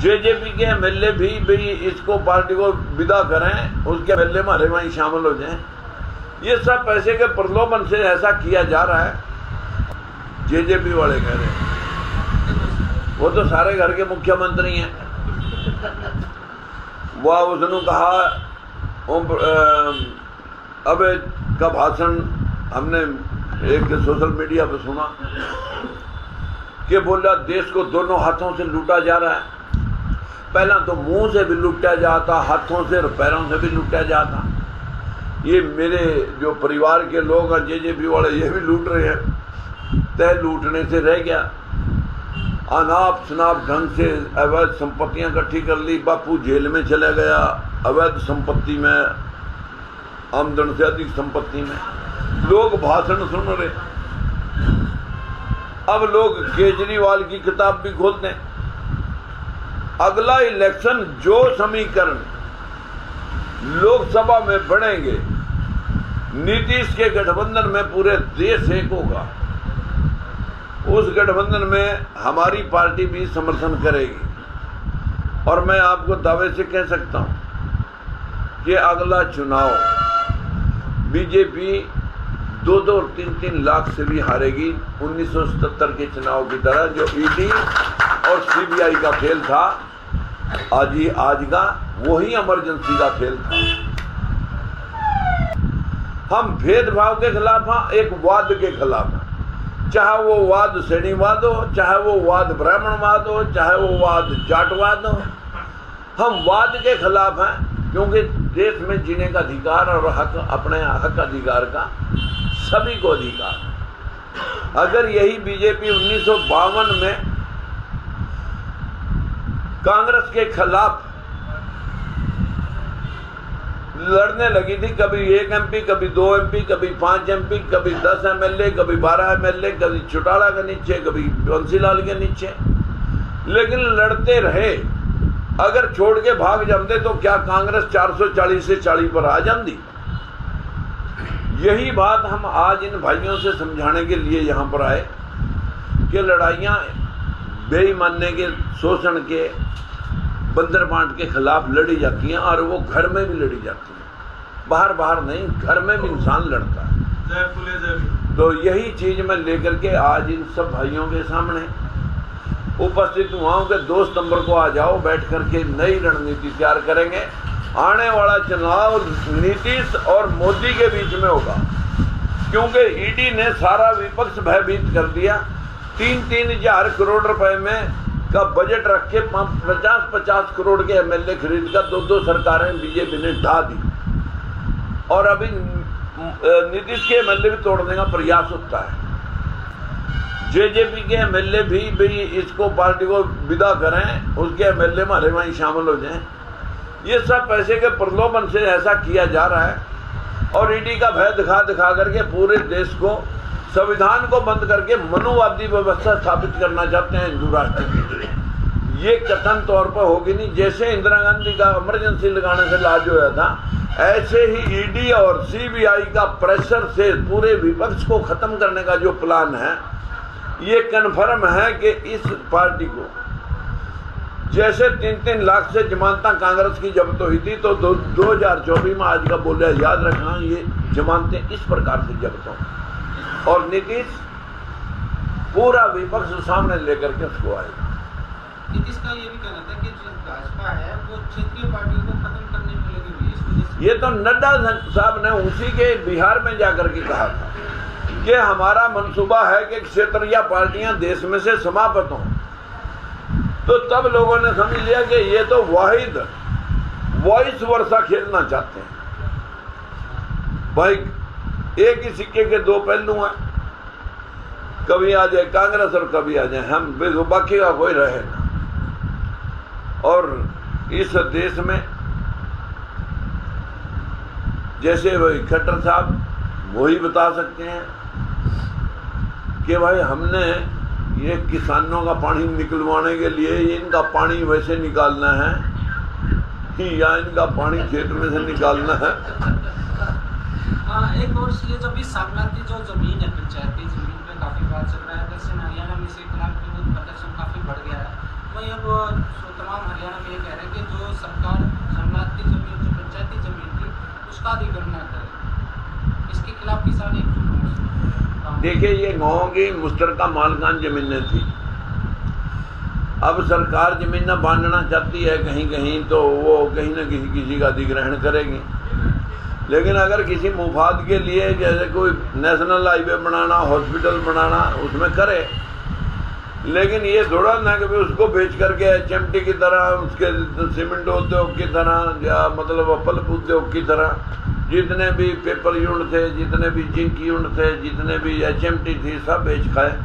JJP के MLA भी इसको पार्टी को विदा करें, उसके एमएलए हमारे वहीं शामिल हो जाएं। ये सब पैसे के प्रलोभन से ऐसा किया जा रहा है। जेजेपी वाले कह रहे हैं वो तो सारे घर के मुख्यमंत्री हैं। वह उसने कहा अब का भाषण हमने एक सोशल मीडिया पर सुना कि बोला देश को दोनों हाथों से लूटा जा रहा है। पहला तो मुंह से भी लूटा जाता, हाथों से और पैरों से भी लूटा जाता। ये मेरे जो परिवार के लोग हैं जेजेपी वाले, ये भी लूट रहे हैं। तय लूटने से रह गया। अनाप शनाप ढंग से अवैध संपत्तियां इकट्ठी कर ली। बापू जेल में चला गया अवैध संपत्ति में, आमदन से अधिक संपत्ति में। लोग भाषण सुन रहे। अब लोग केजरीवाल की किताब भी खोलते हैं। अगला इलेक्शन जो समीकरण लोकसभा में बढ़ेंगे, नीतीश के गठबंधन में पूरे देश एक होगा। उस गठबंधन में हमारी पार्टी भी समर्थन करेगी। और मैं आपको दावे से कह सकता हूं कि अगला चुनाव बीजेपी 2-2 और 3-3 लाख से भी हारेगी। 1977 के चुनाव की तरह जो ईडी और सीबीआई का खेल था, आज का वही इमरजेंसी का खेल था। हम भेदभाव के खिलाफ हैं, एक वाद के खिलाफ हैं। चाहे वो वाद श्रेणीवाद हो, चाहे वो वाद ब्राह्मणवाद हो, चाहे वो वाद जाटवाद हो, हम वाद के खिलाफ हैं। क्योंकि देश में जीने का अधिकार और हक, अपने हक अधिकार का सभी को अधिकार। अगर यही बीजेपी 1952 में कांग्रेस के खिलाफ लड़ने लगी थी, कभी 1 MP, कभी 2 MP, कभी 5 MP, कभी 10 MLA, कभी 12 MLA, कभी चौटाला के नीचे, कभी बंसीलाल के नीचे, लेकिन लड़ते रहे। अगर छोड़ के भाग जाते तो क्या कांग्रेस 440 से 40 पर आ जाती? यही बात हम आज इन भाइयों से समझाने के लिए यहाँ पर आए कि लड़ाइयाँ बेईमानी के, शोषण के, बंदर बांट के खिलाफ लड़ी जाती हैं। और वो घर में भी लड़ी जाती हैं, बाहर नहीं, घर में भी इंसान लड़ता है। तो यही चीज मैं लेकर के आज इन सब भाइयों के सामने उपस्थित हुआ हूं कि 2 सितंबर को आ जाओ, बैठ करके नई रणनीति तैयार करेंगे। आने वाला चुनाव नीतीश और मोदी के बीच में होगा, क्योंकि ईडी ने सारा विपक्ष भयभीत कर दिया। 3-3 हजार करोड़ रुपए में का बजट रख के 50-50 करोड़ के एमएलए खरीद कर 2-2 सरकारें बीजेपी ने ढा दी। और अभी नीतीश के एमएलए भी तोड़ने का प्रयास होता है। जेजेपी के एमएलए भी इसको पार्टी को विदा करें, उसके एमएलए हमारे वहीं शामिल हो जाएं। ये सब पैसे के प्रलोभन से ऐसा किया जा रहा है। और ईडी का भय दिखा करके पूरे देश को, संविधान को बंद करके मनुवादी व्यवस्था स्थापित करना चाहते हैं हिंदू राष्ट्र की। ये कथन तौर पर होगी नहीं। जैसे इंदिरा गांधी का इमरजेंसी लगाने से इलाज होया था, ऐसे ही ईडी और सीबीआई का प्रेशर से पूरे विपक्ष को खत्म करने का जो प्लान है, ये कन्फर्म है कि इस पार्टी को जैसे 3-3 लाख से जमानतें कांग्रेस की जब्त हुई थी, तो 2024 में आज का बोलिया याद रखना, ये जमानतें इस प्रकार से जब्त हों। और नीतीश पूरा विपक्ष सामने लेकर के उसको आएगा। नीतीश का ये भी कहना था कि जो भाजपा है वो क्षेत्रीय पार्टियों को खत्म करने में लगी हुई है। इस वजह से ये तो नड्डा साहब ने उसी के बिहार में जाकर के कहा था कि हमारा मंसूबा है कि क्षेत्रीय पार्टियां देश में से समाप्त हों। तो तब लोगों ने समझ लिया कि ये तो वाहिद वॉइस वर्षा खेलना चाहते हैं। भाई एक ही सिक्के के 2 पहलू हैं, कभी आ जाए कांग्रेस और कभी आ जाए हम, बाकी का कोई रहे ना। और इस देश में जैसे वही खट्टर साहब वही बता सकते हैं कि भाई हमने ये किसानों का पानी निकलवाने के लिए इनका पानी वैसे निकालना है या इनका पानी खेत में से निकालना है। एक और ये जो भी सामनाथ की जो जमीन है, पंचायती जमीन पे काफी बात चल रहा है। वैसे हरियाणा में इसके खिलाफ विरोध प्रदर्शन काफी बढ़ गया है। भाई अब तमाम हरियाणा में ये कह रहे हैं कि जो सरकार जंगलात की जमीन, जो पंचायती जमीन थी, उसका अधिग्रहण न करे। इसके खिलाफ किसान एकजुट हों। देखिए, ये गाँव की मुश्तरका मालकान जमीनें थी। अब सरकार जमीन बांटना चाहती है कहीं कहीं, तो वो कहीं ना किसी का अधिग्रहण करेगी। लेकिन अगर किसी मुफाद के लिए, जैसे कोई नेशनल हाईवे बनाना, हॉस्पिटल बनाना, उसमें करे। लेकिन ये थोड़ा ना कि उसको बेच करके HMT की तरह, उसके सीमेंट उद्योग की तरह, या मतलब पल्प उद्योग की तरह जितने भी पेपर यूनिट थे, जितने भी जिंक यूनिट थे, जितने भी HMT थी, सब बेच खाए।